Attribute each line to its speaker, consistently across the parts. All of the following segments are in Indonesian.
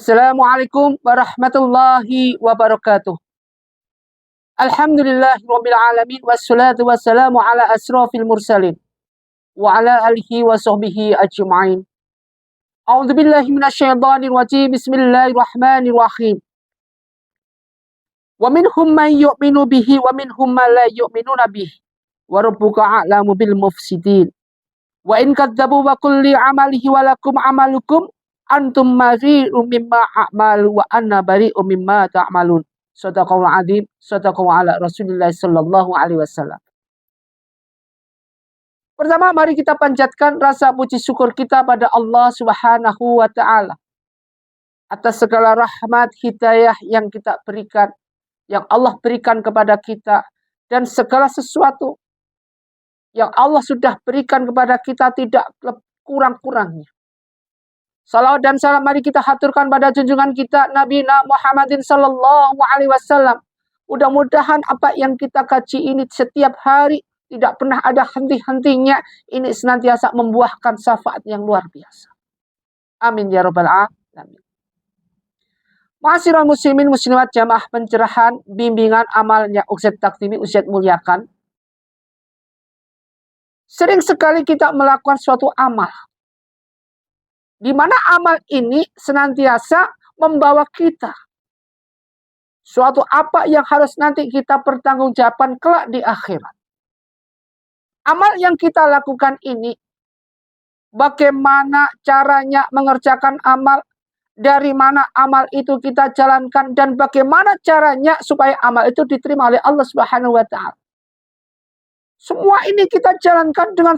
Speaker 1: Assalamualaikum warahmatullahi wabarakatuh. Alhamdulillahirabbil alamin wassalatu wassalamu ala asrofil mursalin wa ala alihi wa sahbihi ajma'in. A'udzubillahi minasyaitonir rajim. Bismillahirrahmanirrahim. Wa minhum man yu'minu bihi wa minhum man la yu'minuna bihi. Wa rabbuka a'lamu bil mufsidin. Wa in kadzabu wa kulli amalihi wa lakum amalukum antum bari'um mimma a'malu wa anna bari'um mimma ta'malun. Shadaqallahu adzim, shadaqallahu ala Rasulillah sallallahu alaihi wasallam. Pertama, mari kita panjatkan rasa puji syukur kita pada Allah Subhanahu wa taala atas segala rahmat hidayah yang kita berikan, yang Allah berikan kepada kita, dan segala sesuatu yang Allah sudah berikan kepada kita tidak kurang-kurangnya. Salawat dan salam mari kita haturkan pada junjungan kita Nabi Muhammadin sallallahu alaihi wasallam. Mudah-mudahan apa yang kita kaji ini setiap hari tidak pernah ada henti-hentinya. Ini senantiasa membuahkan syafaat yang luar biasa. Amin ya rabbal alamin. Ma'asyiral muslimin muslimat jamaah pencerahan bimbingan amalnya Ustadz Taktimi Ustadz muliakan. Sering sekali kita melakukan suatu amal, di mana amal ini senantiasa membawa kita suatu apa yang harus nanti kita pertanggungjawabkan kelak di akhirat. Amal yang kita lakukan ini, bagaimana caranya mengerjakan amal, dari mana amal itu kita jalankan, dan bagaimana caranya supaya amal itu diterima oleh Allah Subhanahu wa taala. Semua ini kita jalankan dengan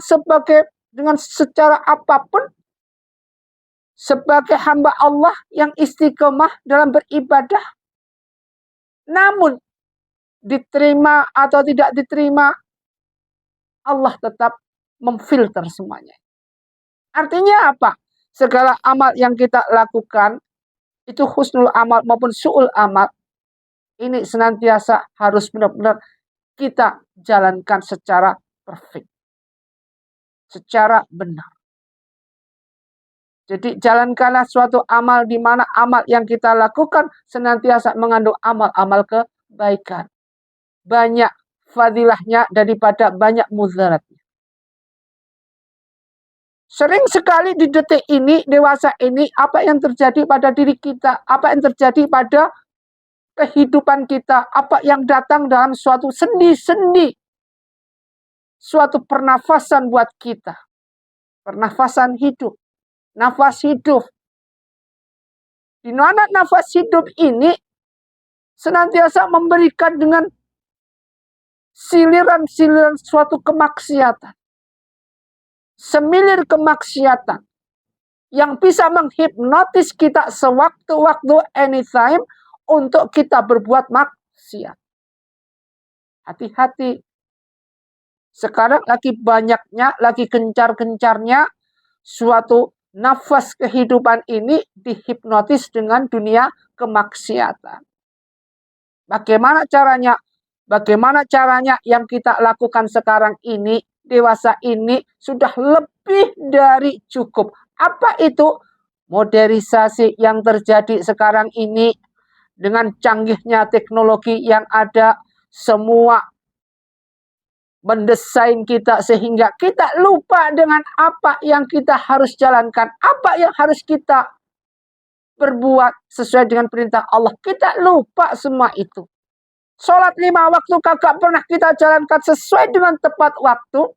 Speaker 1: secara apapun, sebagai hamba Allah yang istiqomah dalam beribadah. Namun, diterima atau tidak diterima, Allah tetap memfilter semuanya. Artinya apa? Segala amal yang kita lakukan, itu husnul amal maupun su'ul amal, ini senantiasa harus benar-benar kita jalankan secara perfect, secara benar. Jadi jalankanlah suatu amal di mana amal yang kita lakukan senantiasa mengandung amal-amal kebaikan. Banyak fadilahnya daripada banyak mudaratnya. Sering sekali di detik ini, dewasa ini, apa yang terjadi pada diri kita, apa yang terjadi pada kehidupan kita, apa yang datang dalam suatu sendi-sendi, suatu pernafasan buat kita. Pernafasan hidup. Nafas hidup. Di mana nafas hidup ini senantiasa memberikan dengan siliran-siliran suatu kemaksiatan. Semilir kemaksiatan yang bisa menghipnotis kita sewaktu-waktu, anytime, untuk kita berbuat maksiat. Hati-hati. Sekarang lagi banyaknya, lagi gencar-gencarnya suatu nafas kehidupan ini dihipnotis dengan dunia kemaksiatan. Bagaimana caranya? Bagaimana caranya yang kita lakukan sekarang ini, dewasa ini, sudah lebih dari cukup. Apa itu? Modernisasi yang terjadi sekarang ini, dengan canggihnya teknologi yang ada, semua mendesain kita sehingga kita lupa dengan apa yang kita harus jalankan, apa yang harus kita berbuat sesuai dengan perintah Allah. Kita lupa semua itu. Sholat 5 waktu kagak pernah kita jalankan sesuai dengan tepat waktu.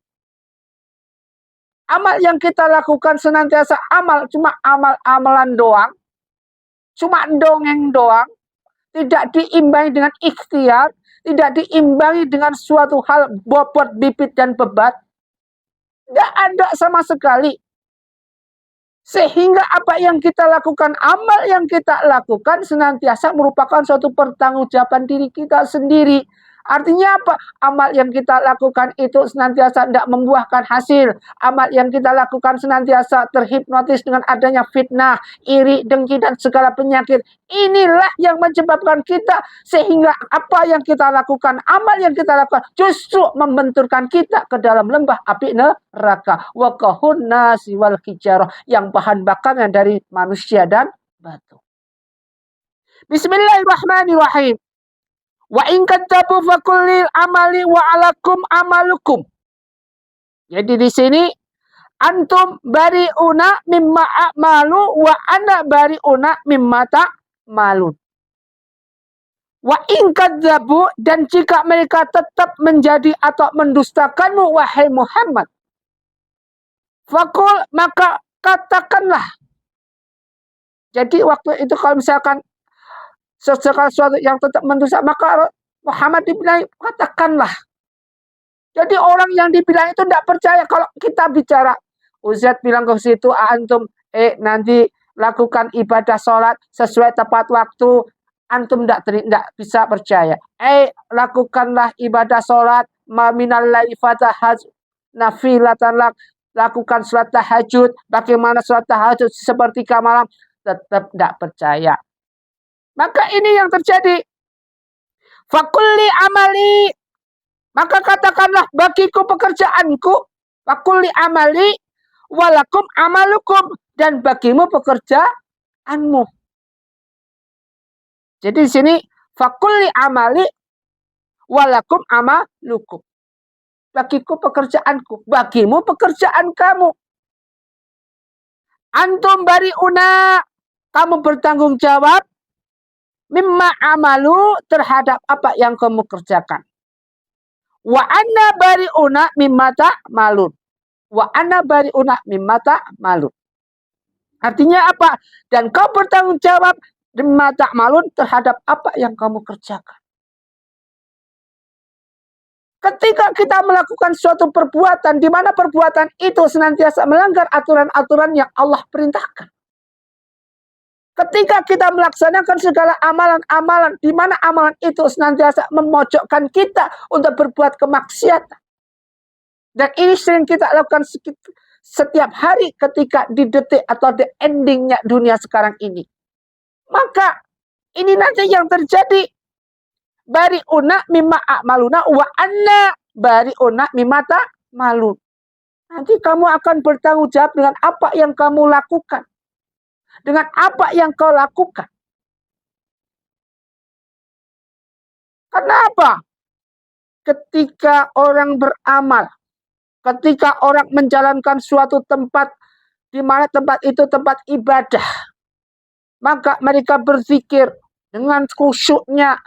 Speaker 1: Amal yang kita lakukan senantiasa amal, cuma amal-amalan doang, cuma dongeng doang, tidak diimbangi dengan ikhtiar, tidak diimbangi dengan suatu hal bobot, bibit, dan bebat. Tidak ada sama sekali. Sehingga apa yang kita lakukan, amal yang kita lakukan senantiasa merupakan suatu pertanggungjawaban diri kita sendiri. Artinya apa? Amal yang kita lakukan itu senantiasa tidak membuahkan hasil. Amal yang kita lakukan senantiasa terhipnotis dengan adanya fitnah, iri, dengki, dan segala penyakit. Inilah yang menyebabkan kita sehingga apa yang kita lakukan, amal yang kita lakukan justru membenturkan kita ke dalam lembah api neraka. Wa kahun nasi wal hijarah, yang bahan bakarnya dari manusia dan batu. Bismillahirrahmanirrahim. Wa in kadzabu fakullil amali wa alakum amalukum. Jadi di sini antum bari'una mimma a'malu wa ana bari'una mimma ta'malun. Wa in kadzabu, dan jika mereka tetap menjadi atau mendustakanmu wahai Muhammad, fakul, maka katakanlah. Jadi waktu itu kalau misalkan sesuatu yang tetap mendusta, maka Muhammad dibilang katakanlah. Jadi orang yang dibilang itu tidak percaya kalau kita bicara. Uzair bilang ke situ, antum nanti lakukan ibadah sholat sesuai tepat waktu, antum tidak bisa percaya. Lakukanlah ibadah sholat minal laili fatahajjud nafilatan lak, lakukan sholat tahajud. Bagaimana sholat tahajud sepertiga malam? Tetap tidak percaya. Maka ini yang terjadi. Fakulli amali, maka katakanlah bagiku pekerjaanku. Fakulli amali walakum amalukum, dan bagimu pekerjaanmu. Jadi di sini fakulli amali walakum amalukum. Bagiku pekerjaanku, bagimu pekerjaan kamu. Antum bari'una, kamu bertanggung jawab mimma amalu, terhadap apa yang kamu kerjakan. Wa anna bari'una mimma ta'malun. Wa anna bari'una mimma ta'malun. Artinya apa? Dan kau bertanggung jawab mimma ta'malun, terhadap apa yang kamu kerjakan. Ketika kita melakukan suatu perbuatan, di mana perbuatan itu senantiasa melanggar aturan-aturan yang Allah perintahkan. Ketika kita melaksanakan segala amalan-amalan, di mana amalan itu senantiasa memojokkan kita untuk berbuat kemaksiatan. Dan ini sering kita lakukan setiap hari ketika di detik atau di endingnya dunia sekarang ini. Maka ini nanti yang terjadi. Bari'una mimma a'maluna wa anna bari'una mimma ta'malun. Nanti kamu akan bertanggung jawab dengan apa yang kamu lakukan. Dengan apa yang kau lakukan. Kenapa? Ketika orang beramal, ketika orang menjalankan suatu tempat, di mana tempat itu tempat ibadah, maka mereka berzikir dengan khusyuknya,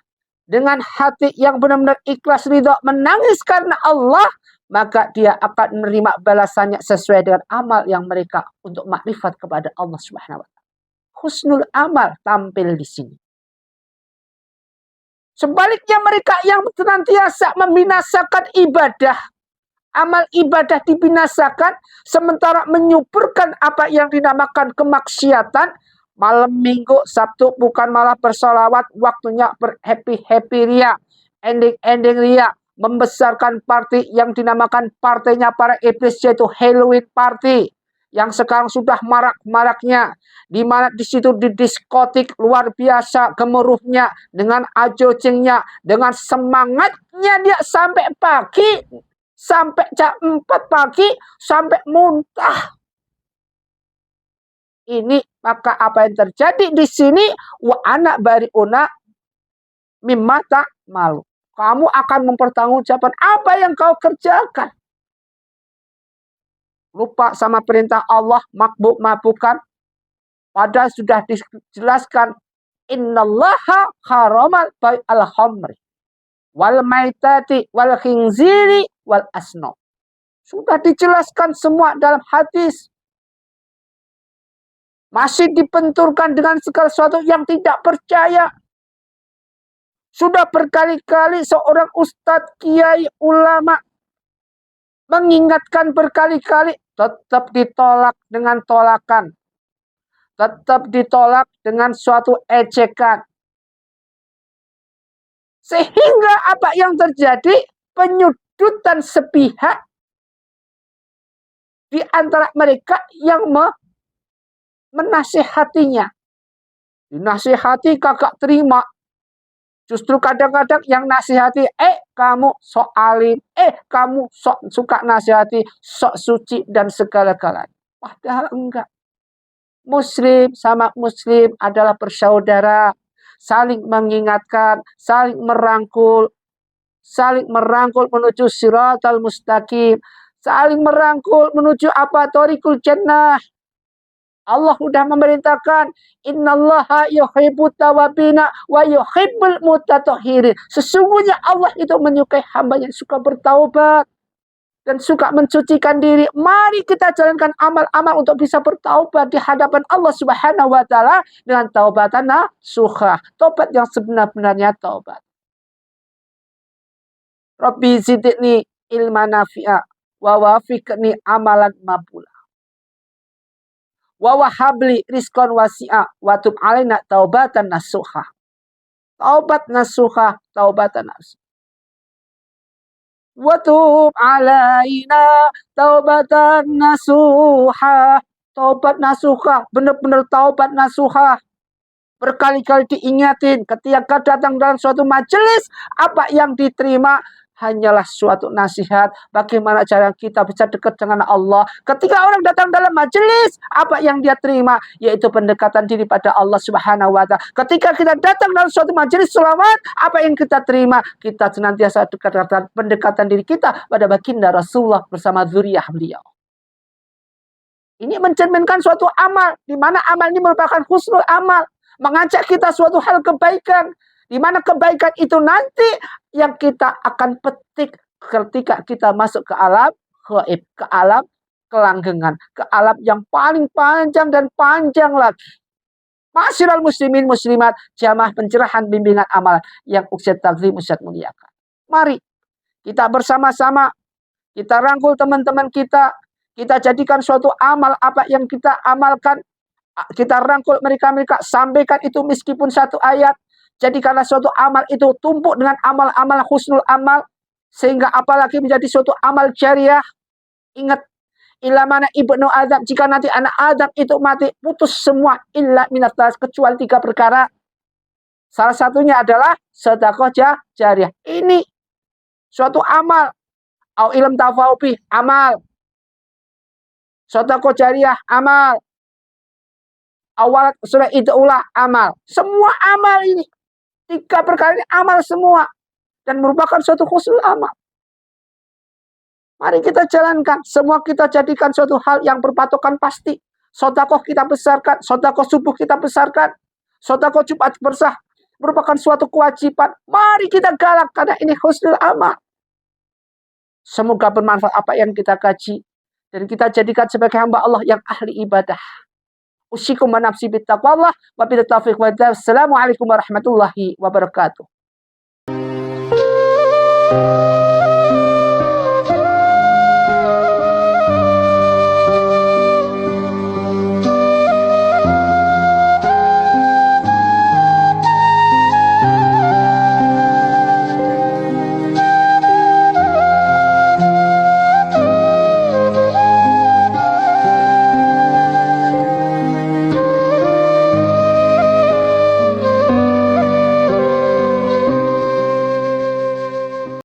Speaker 1: dengan hati yang benar-benar ikhlas ridha, menangis karena Allah, maka dia akan menerima balasannya sesuai dengan amal yang mereka untuk makrifat kepada Allah Subhanahu wa ta'ala. Husnul amal tampil di sini. Sebaliknya mereka yang senantiasa membinasakan ibadah, amal ibadah dibinasakan, sementara menyuburkan apa yang dinamakan kemaksiatan. Malam minggu, Sabtu bukan malah bersolawat, waktunya berhappy-happy ria, ending-ending ria, membesarkan party yang dinamakan partainya para iblis, yaitu Halloween party, yang sekarang sudah marak-maraknya, di mana di situ di diskotik luar biasa gemuruhnya, dengan ajocingnya, dengan semangatnya dia sampai pagi, sampai jam 4 pagi, sampai muntah. Ini maka apa yang terjadi di sini, wa ana bari'una mimma ta'malu. Kamu akan mempertanggungjawabkan apa yang kau kerjakan. Lupa sama perintah Allah, mabuk-mabukan. Padahal sudah dijelaskan, innallaha haramal bai'al khamri wal maitati wal khinziri wal asnam. Sudah dijelaskan semua dalam hadis. Masih dibenturkan dengan segala sesuatu yang tidak percaya. Sudah berkali-kali seorang ustadz, kiai, ulama mengingatkan berkali-kali, tetap ditolak dengan tolakan. Tetap ditolak dengan suatu ejekan. Sehingga apa yang terjadi? Penyudutan sepihak di antara mereka yang menasihatinya. Dinasihati kagak terima. Justru kadang-kadang yang nasihati, kamu sok alim, kamu sok suka nasihati, sok suci dan segala-galanya. Padahal enggak. Muslim sama muslim adalah bersaudara. saling mengingatkan, saling merangkul menuju siratal mustaqim, saling merangkul menuju apa? Thoriqul jannah. Allah sudah memerintahkan, innallaha yuhibbut tawabina wa yuhibbul mutatahhirin. Sesungguhnya Allah itu menyukai hamba yang suka bertaubat dan suka mensucikan diri. Mari kita jalankan amal-amal untuk bisa bertaubat di hadapan Allah Subhanahu wa taala dengan taubatan nasuha, taubat yang sebenar-benarnya taubat. Rabbi zidni ilman nafi'a wa wafiqni amalan maqbula. Wa wahabli rizqan wasi'a wa tub alaina taubatan nasuha. Taubat nasuha, taubatan nasuha. Wa tub alaina taubatan nasuha. Taubat nasuha, benar-benar taubat nasuha. Berkali-kali diingatin ketika datang dalam suatu majelis, apa yang diterima hanyalah suatu nasihat bagaimana cara kita bisa dekat dengan Allah. Ketika orang datang dalam majelis, apa yang dia terima yaitu pendekatan diri pada Allah Subhanahu wa taala. Ketika kita datang dalam suatu majelis selawat, apa yang kita terima? Kita senantiasa dekat dengan pendekatan diri kita pada baginda Rasulullah bersama zuriyah beliau. Ini mencerminkan suatu amal, di mana amal ini merupakan husnul amal, mengajak kita suatu hal kebaikan, di mana kebaikan itu nanti yang kita akan petik ketika kita masuk ke alam gaib, ke alam kelanggengan, ke alam yang paling panjang dan panjang lagi. Ma'asyiral muslimin muslimat, jamaah pencerahan bimbingan amalan yang Ustaz Takzim Ustaz muliakan. Mari kita bersama-sama, kita rangkul teman-teman kita jadikan suatu amal apa yang kita amalkan. Kita rangkul mereka-mereka, sampaikan itu meskipun satu ayat. Jadikanlah suatu amal itu tumpuk dengan amal-amal husnul amal. Sehingga apalagi menjadi suatu amal jariah. Ingat, illa mana ibnu Adam, jika nanti anak Adam itu mati, putus semua. Illa minatas, kecuali 3 perkara. Salah satunya adalah sedekah jariah. Ini suatu amal. Au ilm tafaubi, amal. Sedekah jariah, amal. Awal surah Idaulah, amal. Semua amal ini. 3 perkara ini amal semua. Dan merupakan suatu husnul amal. Mari kita jalankan. Semua kita jadikan suatu hal yang berpatokan pasti. Sedekah kita besarkan. Sedekah subuh kita besarkan. Sedekah Jumat bersah. Merupakan suatu kewajiban. Mari kita galak. Karena ini husnul amal. Semoga bermanfaat apa yang kita kaji. Dan kita jadikan sebagai hamba Allah yang ahli ibadah. Usikum wa nafsi bittaqwallah wa bil taufiq wa hidayah. Assalamualaikum warahmatullahi wabarakatuh.